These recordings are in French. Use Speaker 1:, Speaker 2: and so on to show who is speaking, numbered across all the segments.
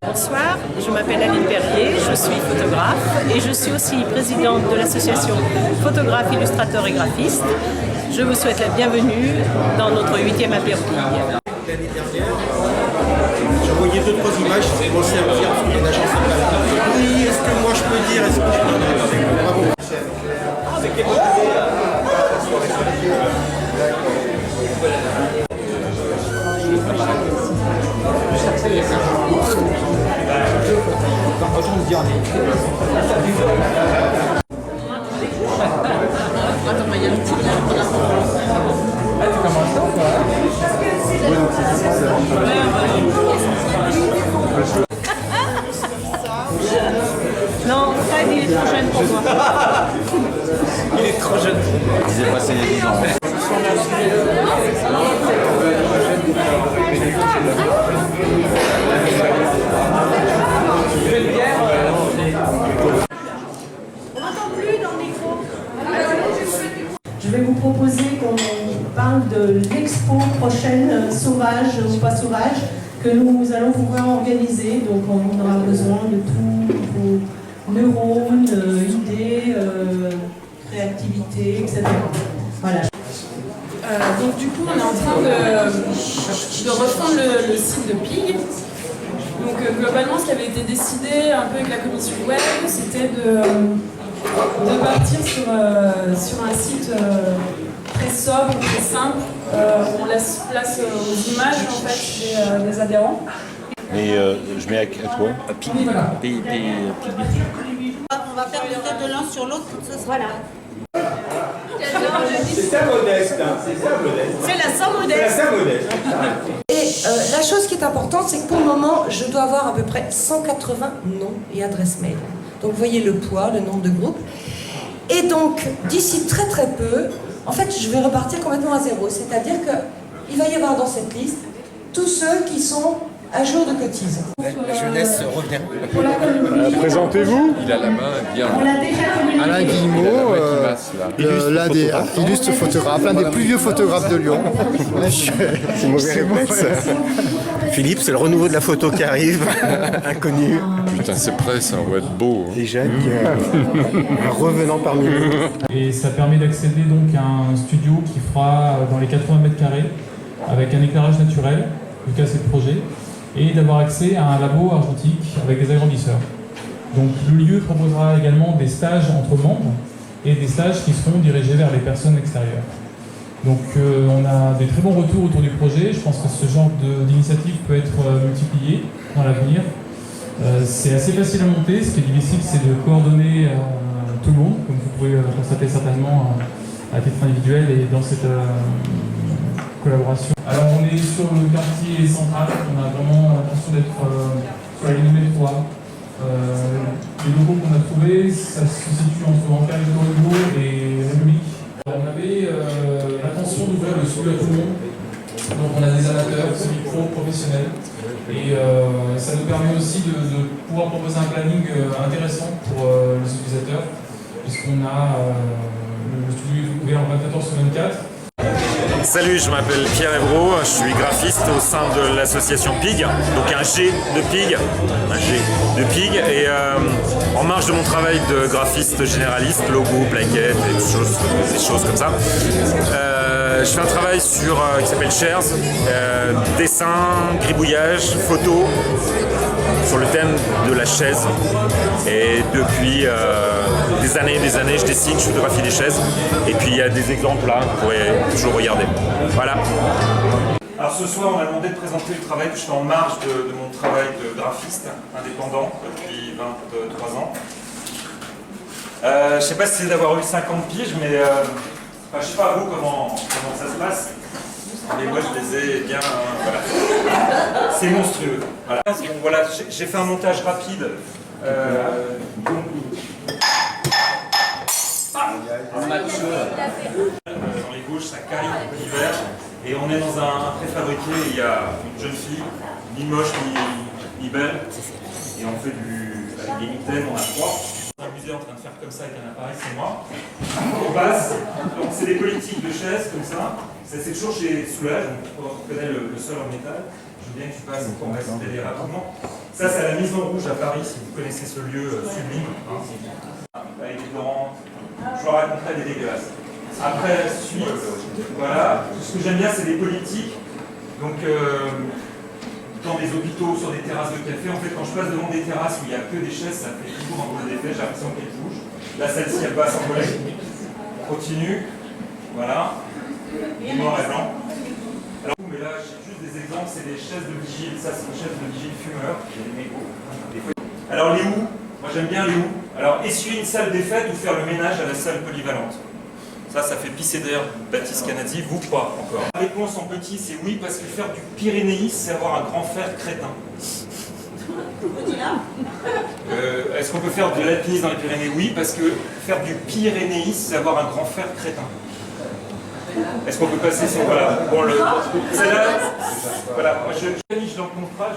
Speaker 1: Bonsoir, je m'appelle Aline Perrier, je suis photographe et je suis aussi présidente de l'association Photographes, Illustrateurs et Graphistes. Je vous souhaite la bienvenue dans notre 8e apéro.
Speaker 2: L'année dernière, j'ai envoyé 2-3 images, c'est mon servir parce qu'il y a une agence locale. Oui, est-ce que moi je peux dire, est-ce que je peux dire, bravo.
Speaker 1: Non, Fred, il est trop jeune pour moi.
Speaker 2: Il est trop jeune.
Speaker 3: Il disait passer les 10 ans.
Speaker 4: Je vais vous proposer qu'on parle de l'expo prochaine, sauvage ou pas sauvage, que nous allons pouvoir organiser. Donc on aura besoin de tous vos neurones, idées, créativité, etc. Voilà.
Speaker 5: Donc du coup on est en train de refondre le site de Pig. Donc globalement ce qui avait été décidé un peu avec la commission web, c'était de partir sur un site très sobre, très simple. On laisse place aux images en fait des adhérents.
Speaker 3: Et je mets à toi.
Speaker 6: On va faire peut-être de l'un sur l'autre, ce sera là.
Speaker 2: C'est ça modeste, hein. C'est ça modeste.
Speaker 6: C'est la sans
Speaker 2: C'est
Speaker 6: modeste.
Speaker 2: ça modeste.
Speaker 7: Et la chose qui est importante, c'est que pour le moment, je dois avoir à peu près 180 noms et adresses mail. Donc vous voyez le poids, le nombre de groupes. Et donc, d'ici très très peu, en fait, je vais repartir complètement à zéro. C'est-à-dire qu'il va y avoir dans cette liste tous ceux qui sont à jour de cotise.
Speaker 2: La jeunesse revient.
Speaker 8: Présentez-vous.
Speaker 3: Il a la main bien.
Speaker 8: Alain Guillemot, l'un des illustres photographes, l'un des plus vieux photographes de Lyon.
Speaker 2: C'est mauvais réflexe. Philippe, c'est le renouveau de la photo qui arrive, inconnu.
Speaker 3: Putain, c'est prêt, ça va être beau.
Speaker 2: Et Jacques, un revenant parmi nous.
Speaker 9: Et ça permet d'accéder donc à un studio qui fera dans les 80 mètres carrés avec un éclairage naturel, du cas c'est le projet, et d'avoir accès à un labo argentique avec des agrandisseurs. Donc le lieu proposera également des stages entre membres et des stages qui seront dirigés vers les personnes extérieures. Donc on a des très bons retours autour du projet. Je pense que ce genre d'initiative peut être multiplié dans l'avenir. C'est assez facile à monter. Ce qui est difficile, c'est de coordonner tout le monde, comme vous pouvez constater certainement à titre individuel et dans cette collaboration. Alors on est sur le quartier central. On a vraiment l'impression d'être sur la ligne métro. Les locaux qu'on a trouvés, ça se situe entre Ampère Victor et République. On avait l'intention d'ouvrir le studio à tout le monde. Donc on a des amateurs, semi-pro, professionnels. Et ça nous permet aussi de pouvoir proposer un planning intéressant pour les utilisateurs, puisqu'on a le studio ouvert en 24 heures sur 24.
Speaker 10: Salut, je m'appelle Pierre Evrault, je suis graphiste au sein de l'association Pig, donc un G de Pig, et en marge de mon travail de graphiste généraliste, logo, plaquettes et des choses comme ça, je fais un travail qui s'appelle Shares, dessin, gribouillage, photo, sur le thème de la chaise. Et depuis des années, je dessine, je photographie des chaises. Et puis il y a des exemples là, vous pourrez toujours regarder. Voilà. Alors ce soir, on m'a demandé de présenter le travail que je fais en marge de mon travail de graphiste indépendant depuis 23 ans. Je ne sais pas si c'est d'avoir eu 50 piges, mais je ne sais pas à vous comment ça se passe. Mais moi je les ai bien... voilà. C'est monstrueux. Voilà. Donc, voilà, j'ai fait un montage rapide. Dans les gauches, ça caille l'hiver. Et on est dans un préfabriqué, il y a une jeune fille, ni moche ni belle. Et on fait avec des mitaines, on a trois. On est amusé en train de faire comme ça avec un appareil, c'est moi. On passe, donc c'est des politiques de chaises comme ça. C'est toujours chez Soulage, on connaît le sol en métal. Je veux bien que tu passes pour m'expliquer rapidement. Ça, c'est la mise en rouge à Paris, si vous connaissez ce lieu sublime. Avec des Laurent, je leur raconterai des dégueulasses. Après la suite, voilà, ce que j'aime bien, c'est des politiques. Donc, dans des hôpitaux, sur des terrasses de café, en fait, quand je passe devant des terrasses où il n'y a que des chaises, ça fait toujours un peu d'effet, j'ai l'impression qu'elles bougent. Là, celle-ci, elle passe en collègue. On continue. Voilà. Du noir et blanc. Alors, mais là, j'ai juste des exemples, c'est des chaises de vigile. Ça, c'est une chaise de vigile fumeur. Il y a des mégots. Alors, les houes, moi j'aime bien les houes. Alors, essuyer une salle des fêtes ou faire le ménage à la salle polyvalente. Ça fait pisser d'air Baptiste Canazzi, vous pas encore. La réponse en petit, c'est oui, parce que faire du pyrénéisme, c'est avoir un grand frère crétin. Est-ce qu'on peut faire de l'alpinisme dans les Pyrénées? Oui, parce que faire du pyrénéisme, c'est avoir un grand frère crétin. Est-ce qu'on peut passer sur... Voilà. Bon, celle-là, voilà, moi je niche dans le contrat.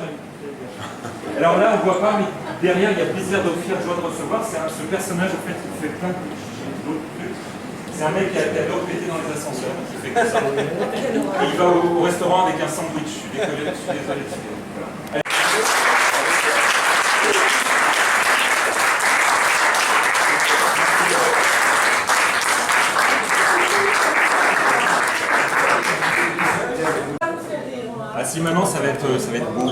Speaker 10: Alors là, on ne voit pas, mais derrière, il y a plaisir d'offrir, joie de recevoir. Ce personnage, en fait, il fait plein de trucs. C'est un mec qui adore péter dans les ascenseurs, qui fait que ça. Et il va au restaurant avec un sandwich. Je suis désolé. Voilà. Ah si, maintenant ça va être beau.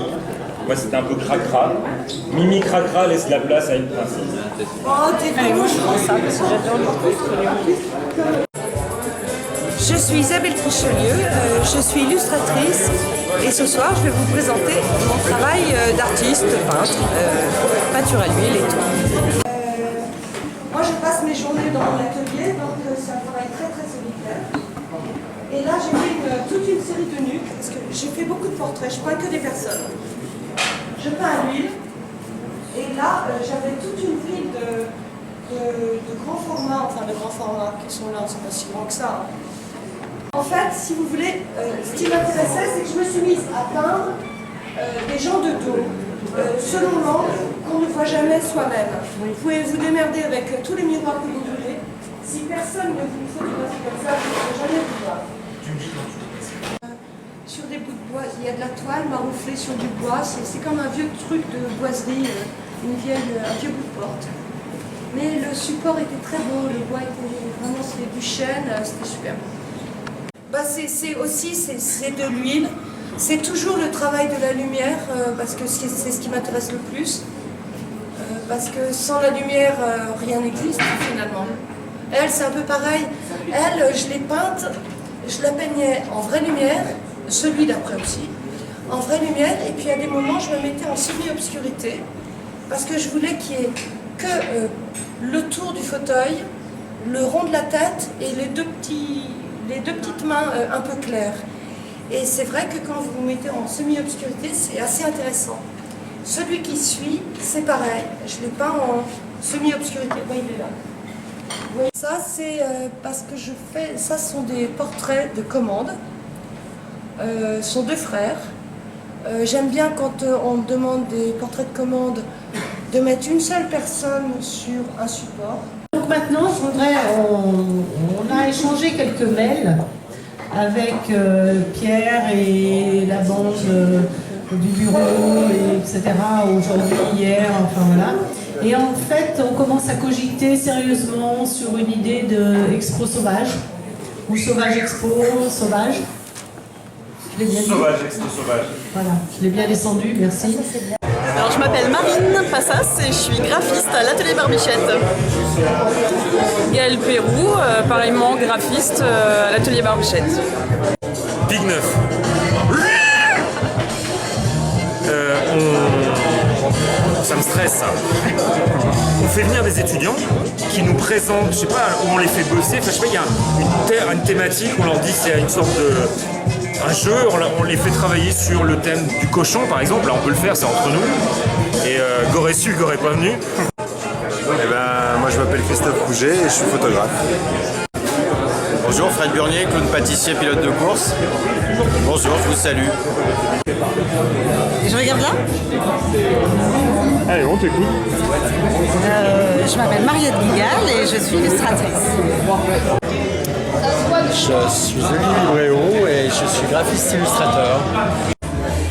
Speaker 10: Moi c'était un peu cracra. Mimi cracra laisse la place à une princesse.
Speaker 7: Oh, t'es
Speaker 1: Moi je prends ça parce que j'adore les trucs.
Speaker 7: Je suis Isabelle Trichelieu, je suis illustratrice et ce soir je vais vous présenter mon travail d'artiste, peintre, peinture à l'huile et tout. Moi je passe mes journées dans mon atelier, donc c'est un travail très très solitaire. Et là j'ai fait toute une série de nuques, parce que j'ai fait beaucoup de portraits, je peins que des personnes. Je peins à l'huile, et là j'avais toute une ville de grands formats, enfin de grands formats qui sont là, c'est pas si grand que ça. Hein. En fait, si vous voulez, ce qui m'intéressait, c'est que je me suis mise à peindre des gens de dos, selon l'angle qu'on ne voit jamais soi-même. Vous pouvez vous démerder avec tous les miroirs que vous voulez. Si personne ne vous photographie comme ça, vous ne pourrez jamais vous voir. Sur des bouts de bois, il y a de la toile marouflée sur du bois. C'est comme un vieux truc de boiserie, un vieux bout de porte. Mais le support était très beau, le bois était vraiment, c'était du chêne, c'était super. Bah c'est de l'huile, c'est toujours le travail de la lumière, parce que c'est ce qui m'intéresse le plus. Parce que sans la lumière, rien n'existe finalement. Elle, c'est un peu pareil. Elle, je l'ai peinte, je la peignais en vraie lumière, celui d'après aussi, en vraie lumière, et puis à des moments, je me mettais en semi-obscurité, parce que je voulais qu'il y ait que le tour du fauteuil, le rond de la tête et les deux petites mains un peu claires. Et c'est vrai que quand vous vous mettez en semi-obscurité, c'est assez intéressant. Celui qui suit, c'est pareil. Je l'ai peint en semi-obscurité. Oui, il est là. Oui. Ça, c'est parce que je fais... Ça, ce sont des portraits de commande. Ce sont deux frères. J'aime bien quand on me demande des portraits de commande de mettre une seule personne sur un support.
Speaker 4: Donc maintenant, on a échangé quelques mails avec Pierre et la bande du bureau, etc. Aujourd'hui, hier, enfin voilà. Et en fait, on commence à cogiter sérieusement sur une idée de Expo Sauvage, ou Sauvage Expo Sauvage. Je l'ai bien dit.
Speaker 10: Sauvage, Expo Sauvage.
Speaker 4: Voilà, je l'ai bien descendu, merci.
Speaker 11: Alors je m'appelle Marine Passas et je suis graphiste à l'atelier Barbichette.
Speaker 5: Gaël Pérou, pareillement graphiste à l'atelier Barbichette.
Speaker 10: Pig Neuf. Ça me stresse ça. On fait venir des étudiants qui nous présentent, je sais pas, où on les fait bosser, enfin je sais pas, il y a une thématique, on leur dit c'est une sorte de... un jeu, on les fait travailler sur le thème du cochon par exemple, là on peut le faire, c'est entre nous. Et Goré su, Goré pas venu.
Speaker 12: Eh ben, moi je m'appelle Christophe Rouget et je suis photographe. Bonjour, Fred Burnier, clown pâtissier, pilote de course. Bonjour, je vous salue.
Speaker 6: Je regarde là.
Speaker 10: Allez, on t'écoute.
Speaker 6: Je m'appelle Mariette Guigal et je suis illustratrice.
Speaker 13: Je suis Olivier Bréau et je suis graphiste illustrateur.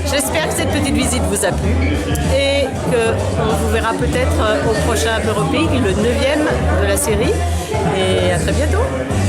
Speaker 1: J'espère que cette petite visite vous a plu et qu'on vous verra peut-être au prochain Europeig, le 9e de la série. Et à très bientôt.